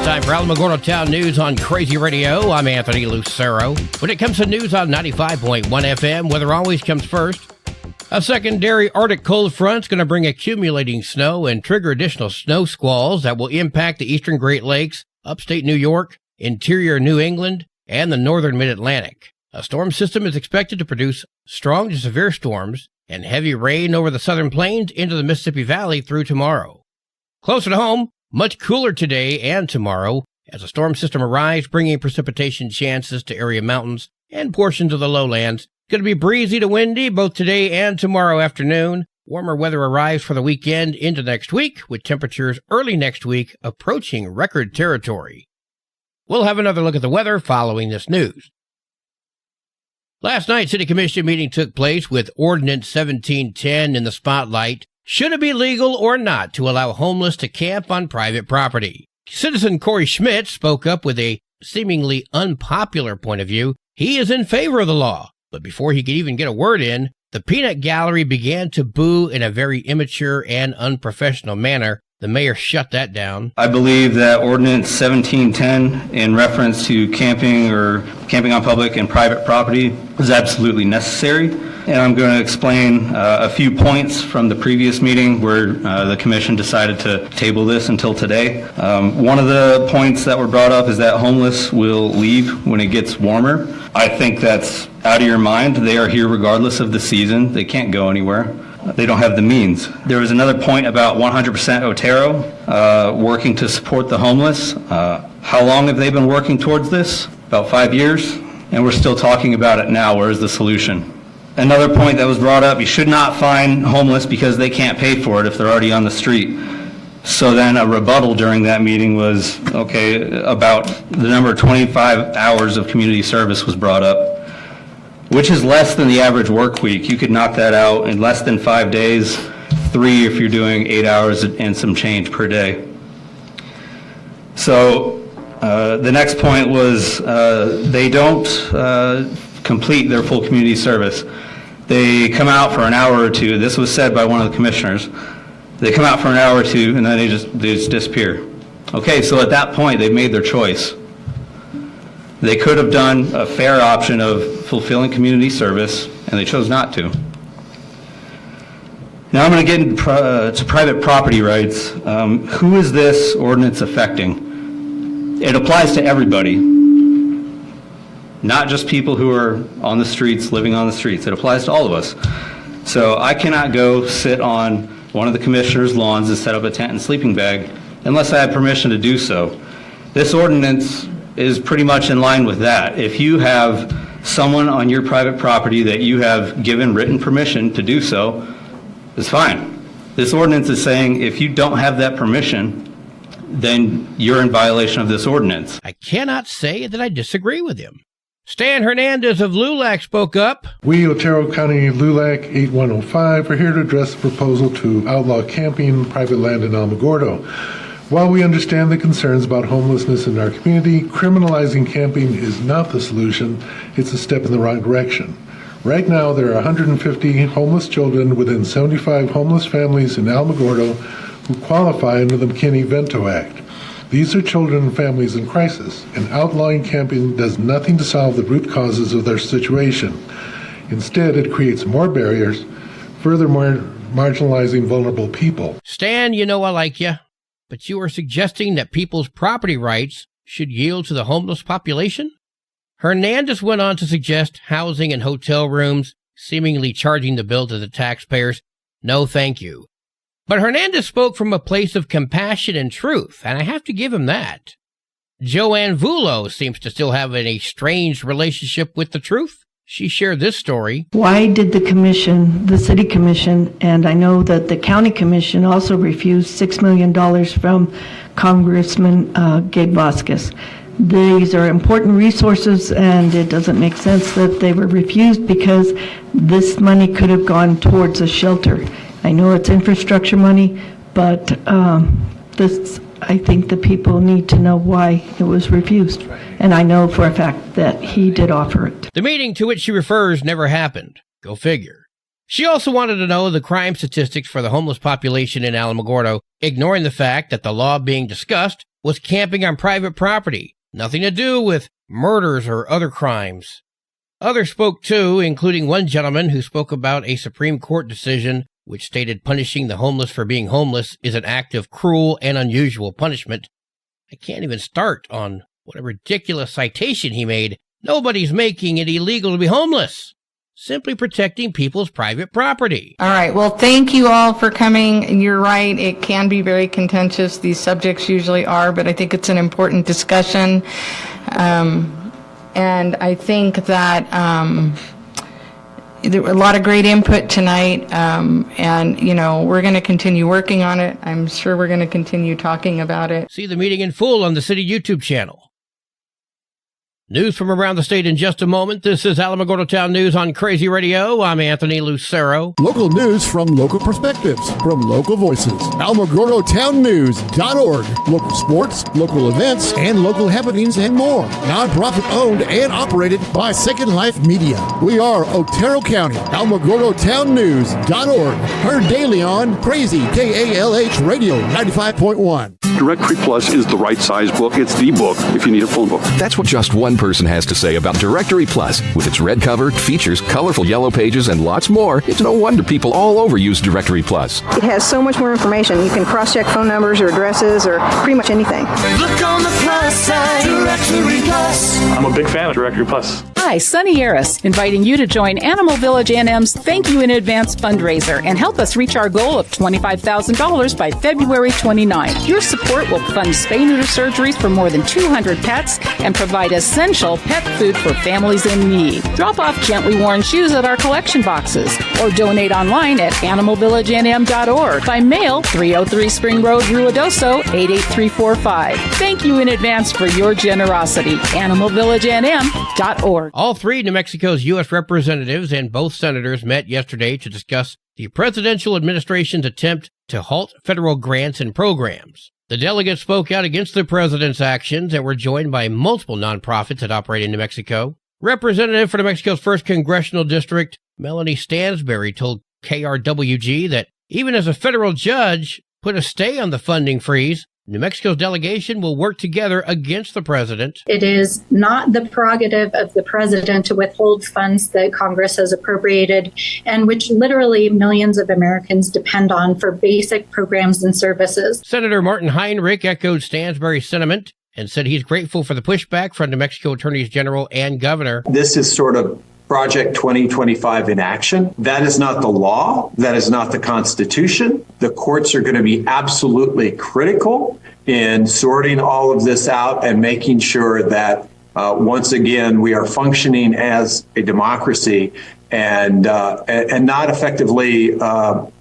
Time for Alamogordo Town News on Crazy Radio. I'm Anthony Lucero. When it comes to news on 95.1 FM, weather always comes first. A secondary Arctic cold front's going to bring accumulating snow and trigger additional snow squalls that will impact the eastern Great Lakes, upstate New York, interior New England, and the northern mid-Atlantic. A storm system is expected to produce strong to severe storms and heavy rain over the southern plains into the Mississippi Valley through tomorrow. Closer to home, much cooler today and tomorrow as a storm system arrives, bringing precipitation chances to area mountains and portions of the lowlands. Going to be breezy to windy both today and tomorrow afternoon. Warmer weather arrives for the weekend into next week, with temperatures early next week approaching record territory. We'll have another look at the weather following this news. Last night, City Commission meeting took place with Ordinance 1710 in the spotlight. Should it be legal or not to allow homeless to camp on private property? Citizen Corey Schmidt spoke up with a seemingly unpopular point of view. He is in favor of the law, but before he could even get a word in, the peanut gallery began to boo in a very immature and unprofessional manner. The mayor shut that down. I believe that Ordinance 1710, in reference to camping or camping on public and private property, is absolutely necessary. And I'm going to explain a few points from the previous meeting where the commission decided to table this until today. One of the points that were brought up is that homeless will leave when it gets warmer. I think that's out of your mind. They are here regardless of the season. They can't go anywhere. They don't have the means. There was another point about 100% Otero working to support the homeless. How long have they been working towards this? About 5 years, and we're still talking about it now. Where is the solution? Another point that was brought up, you should not fine homeless because they can't pay for it if they're already on the street. So then a rebuttal during that meeting was, about the number of 25 hours of community service was brought up, which is less than the average work week. You could knock that out in less than 5 days, 3 if you're doing 8 hours and some change per day. So the next point was they don't complete their full community service. They come out for an hour or two. This was said by one of the commissioners. They come out for an hour or two and then they just disappear. Okay, so at that point they've made their choice. They could have done a fair option of fulfilling community service, and they chose not to. Now I'm going to get into private property rights. Who is this ordinance affecting? It applies to everybody, not just people who are on the streets, living on the streets. It applies to all of us. So I cannot go sit on one of the commissioners' lawns and set up a tent and sleeping bag unless I have permission to do so. This ordinance is pretty much in line with that. If you have someone on your private property that you have given written permission to do so, it's fine. This ordinance is saying if you don't have that permission, then you're in violation of this ordinance. I cannot say that I disagree with him. Stan Hernandez of LULAC spoke up. We, Otero County LULAC 8105, are here to address the proposal to outlaw camping on private land in Alamogordo. While we understand the concerns about homelessness in our community, criminalizing camping is not the solution. It's a step in the wrong direction. Right now, there are 150 homeless children within 75 homeless families in Alamogordo who qualify under the McKinney-Vento Act. These are children and families in crisis, and outlawing camping does nothing to solve the root causes of their situation. Instead, it creates more barriers, furthermore marginalizing vulnerable people. Stan, you know I like you, but you are suggesting that people's property rights should yield to the homeless population? Hernandez went on to suggest housing and hotel rooms, seemingly charging the bill to the taxpayers. No, thank you. But Hernandez spoke from a place of compassion and truth, and I have to give him that. Joanne Vullo seems to still have a strange relationship with the truth. She shared this story. Why did the city commission, and I know that the county commission also refused $6 million from Congressman Gabe Vasquez? These are important resources, and it doesn't make sense that they were refused because this money could have gone towards a shelter. I know it's infrastructure money, but I think the people need to know why it was refused. And I know for a fact that he did offer it. The meeting to which she refers never happened. Go figure. She also wanted to know the crime statistics for the homeless population in Alamogordo, ignoring the fact that the law being discussed was camping on private property, nothing to do with murders or other crimes. Others spoke too, including one gentleman who spoke about a Supreme Court decision which stated punishing the homeless for being homeless is an act of cruel and unusual punishment. I can't even start on what a ridiculous citation he made. Nobody's making it illegal to be homeless. Simply protecting people's private property. All right. Well, thank you all for coming. You're right. It can be very contentious. These subjects usually are, but I think it's an important discussion. And I think that there were a lot of great input tonight. And, you know, we're going to continue working on it. I'm sure we're going to continue talking about it. See the meeting in full on the City YouTube channel. News from around the state in just a moment. This is Alamogordo Town News on Crazy Radio. I'm Anthony Lucero. Local news from local perspectives, from local voices. AlamogordoTownNews.org. Local sports, local events, and local happenings and more. Nonprofit owned and operated by Second Life Media. We are Otero County. AlamogordoTownNews.org. Heard daily on Crazy KALH Radio 95.1. Directory Plus is the right size book. It's the book if you need a full book. That's what just one person has to say about Directory Plus. With its red cover, features, colorful yellow pages, and lots more, it's no wonder people all over use Directory Plus. It has so much more information. You can cross-check phone numbers or addresses or pretty much anything. Look on the plus side, Directory Plus. I'm a big fan of Directory Plus. Hi, Sunny Harris, inviting you to join Animal Village NM's Thank You in Advance fundraiser and help us reach our goal of $25,000 by February 29. Your support will fund spay-neuter surgeries for more than 200 pets and provide essential pet food for families in need. Drop off gently worn shoes at our collection boxes or donate online at animalvillagenm.org. By mail, 303 Spring Road, Ruidoso, 88345. Thank you in advance for your generosity. animalvillagenm.org. All three New Mexico's U.S. representatives and both senators met yesterday to discuss the presidential administration's attempt to halt federal grants and programs. The delegates spoke out against the president's actions and were joined by multiple nonprofits that operate in New Mexico. Representative for New Mexico's 1st Congressional District, Melanie Stansberry, told KRWG that even as a federal judge put a stay on the funding freeze, New Mexico's delegation will work together against the president. It is not the prerogative of the president to withhold funds that Congress has appropriated and which literally millions of Americans depend on for basic programs and services. Senator Martin Heinrich echoed Stansberry's sentiment and said he's grateful for the pushback from New Mexico attorneys general and governor. This is sort of Project 2025 in action. That is not the law. That is not the Constitution. The courts are going to be absolutely critical in sorting all of this out and making sure that once again we are functioning as a democracy and not effectively a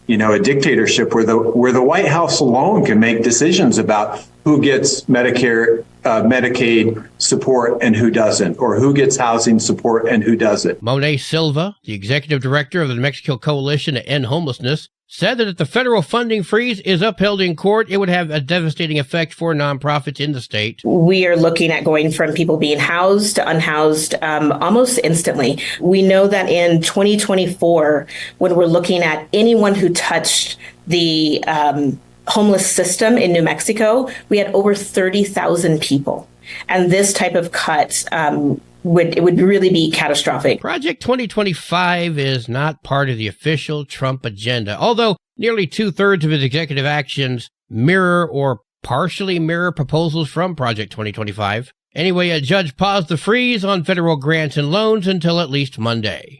dictatorship where the White House alone can make decisions about who gets Medicare, Medicaid support and who doesn't, or who gets housing support and who doesn't. Monet Silva, the executive director of the New Mexico Coalition to End Homelessness, said that if the federal funding freeze is upheld in court, it would have a devastating effect for nonprofits in the state. We are looking at going from people being housed to unhoused almost instantly. We know that in 2024, when we're looking at anyone who touched the homeless system in New Mexico, we had over 30,000 people. And this type of cut would really be catastrophic. Project 2025 is not part of the official Trump agenda, although nearly 2/3 of his executive actions mirror or partially mirror proposals from Project 2025. Anyway, a judge paused the freeze on federal grants and loans until at least Monday.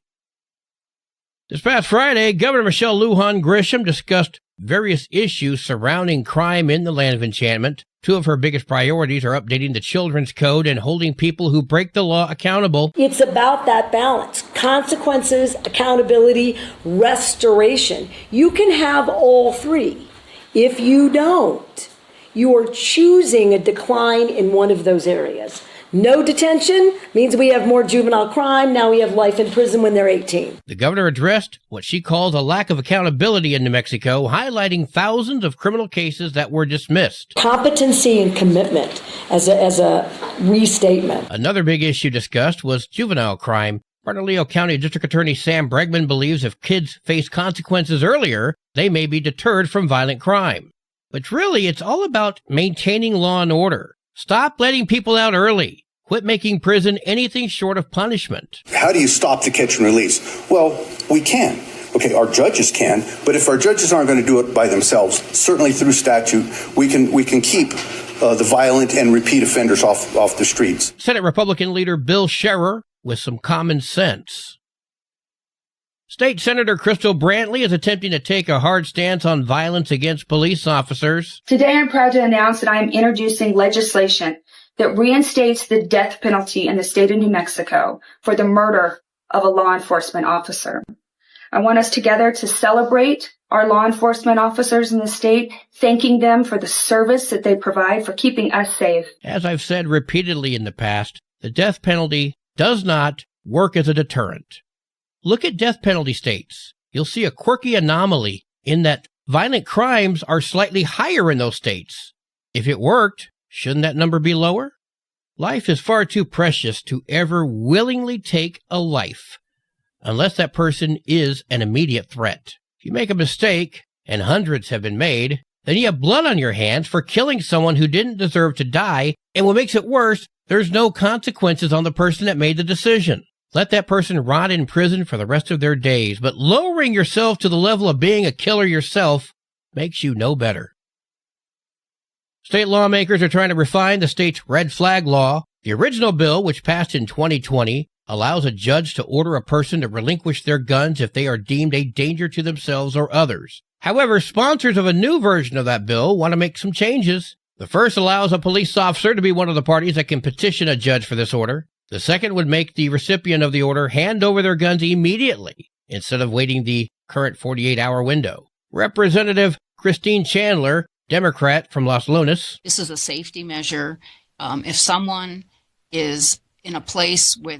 This past Friday, Governor Michelle Lujan Grisham discussed various issues surrounding crime in the land of enchantment. Two of her biggest priorities are updating the Children's Code and holding people who break the law accountable. It's about that balance. Consequences, accountability, restoration. You can have all three. If you don't, you are choosing a decline in one of those areas. No detention means we have more juvenile crime. Now we have life in prison when they're 18. The governor addressed what she calls a lack of accountability in New Mexico, highlighting thousands of criminal cases that were dismissed. Competency and commitment as a restatement. Another big issue discussed was juvenile crime. Bernalillo County District Attorney Sam Bregman believes if kids face consequences earlier, they may be deterred from violent crime. But really, it's all about maintaining law and order. Stop letting people out early. Quit making prison anything short of punishment. How do you stop the catch and release? Well, we can. Okay, our judges can, but if our judges aren't going to do it by themselves, certainly through statute, we can keep the violent and repeat offenders off the streets. Senate Republican leader Bill Scherer with some common sense. State Senator Crystal Brantley is attempting to take a hard stance on violence against police officers. Today I'm proud to announce that I am introducing legislation that reinstates the death penalty in the state of New Mexico for the murder of a law enforcement officer. I want us together to celebrate our law enforcement officers in the state, thanking them for the service that they provide for keeping us safe. As I've said repeatedly in the past, the death penalty does not work as a deterrent. Look at death penalty states. You'll see a quirky anomaly in that violent crimes are slightly higher in those states. If it worked, shouldn't that number be lower? Life is far too precious to ever willingly take a life, unless that person is an immediate threat. If you make a mistake, and hundreds have been made, then you have blood on your hands for killing someone who didn't deserve to die, and what makes it worse, there's no consequences on the person that made the decision. Let that person rot in prison for the rest of their days, but lowering yourself to the level of being a killer yourself makes you no better. State lawmakers are trying to refine the state's red flag law. The original bill, which passed in 2020, allows a judge to order a person to relinquish their guns if they are deemed a danger to themselves or others. However, sponsors of a new version of that bill want to make some changes. The first allows a police officer to be one of the parties that can petition a judge for this order. The second would make the recipient of the order hand over their guns immediately, instead of waiting the current 48-hour window. Representative Christine Chandler, Democrat from Los Lunas. This is a safety measure. If someone is in a place where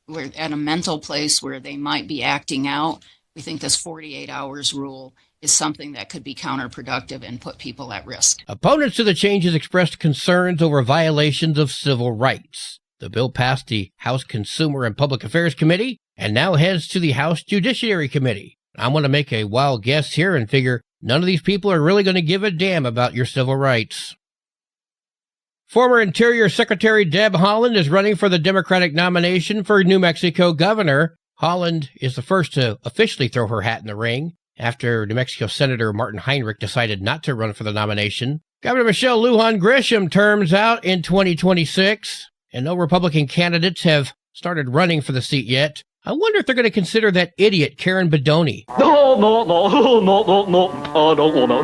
we're at a mental place where they might be acting out, we think this 48 hours rule is something that could be counterproductive and put people at risk. Opponents to the changes expressed concerns over violations of civil rights. The bill passed the House Consumer and Public Affairs Committee and now heads to the House Judiciary Committee. I'm going to make a wild guess here and figure none of these people are really going to give a damn about your civil rights. Former Interior Secretary Deb Haaland is running for the Democratic nomination for New Mexico governor. Haaland is the first to officially throw her hat in the ring after New Mexico Senator Martin Heinrich decided not to run for the nomination. Governor Michelle Lujan Grisham terms out in 2026, and no Republican candidates have started running for the seat yet. I wonder if they're going to consider that idiot Karen Bedoni. No, I don't want to.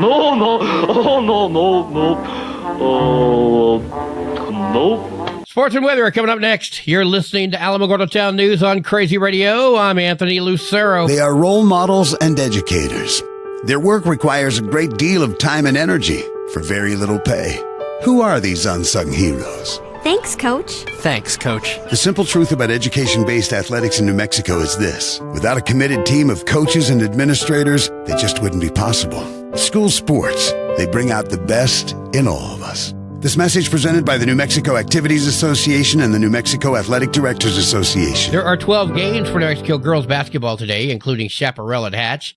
No. Sports and weather are coming up next. You're listening to Alamogordo Town News on Crazy Radio. I'm Anthony Lucero. They are role models and educators. Their work requires a great deal of time and energy for very little pay. Who are these unsung heroes? Thanks, Coach. Thanks, Coach. The simple truth about education-based athletics in New Mexico is this. Without a committed team of coaches and administrators, they just wouldn't be possible. School sports, they bring out the best in all of us. This message presented by the New Mexico Activities Association and the New Mexico Athletic Directors Association. There are 12 games for New Mexico girls basketball today, including Chaparral at Hatch,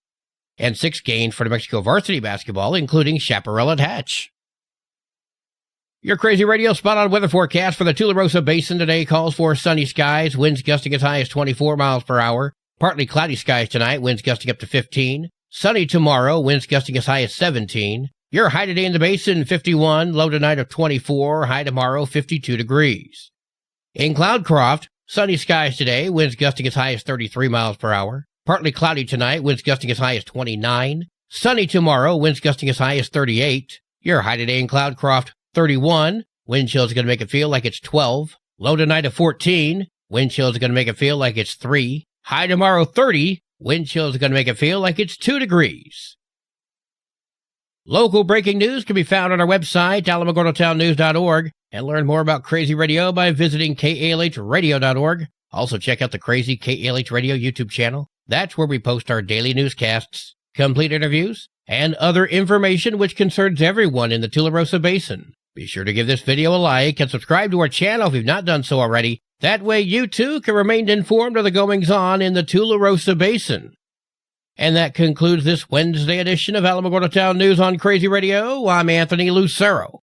and 6 games for New Mexico varsity basketball, including Chaparral at Hatch. Your Crazy Radio spot-on weather forecast for the Tularosa Basin today calls for sunny skies, winds gusting as high as 24 miles per hour. Partly cloudy skies tonight, winds gusting up to 15. Sunny tomorrow, winds gusting as high as 17. Your high today in the basin, 51. Low tonight of 24. High tomorrow, 52 degrees. In Cloudcroft, sunny skies today, winds gusting as high as 33 miles per hour. Partly cloudy tonight, winds gusting as high as 29. Sunny tomorrow, winds gusting as high as 38. Your high today in Cloudcroft, 31. Wind chill is going to make it feel like it's 12. Low tonight of 14. Wind chill is going to make it feel like it's 3. High tomorrow, 30. Wind chill is going to make it feel like it's 2 degrees. Local breaking news can be found on our website, alamogordotownnews.org, and learn more about Crazy Radio by visiting kalhradio.org. Also check out the Crazy KALH Radio YouTube channel. That's where we post our daily newscasts, complete interviews, and other information which concerns everyone in the Tularosa Basin. Be sure to give this video a like and subscribe to our channel if you've not done so already. That way you too can remain informed of the goings-on in the Tularosa Basin. And that concludes this Wednesday edition of Alamogordo Town News on Crazy Radio. I'm Anthony Lucero.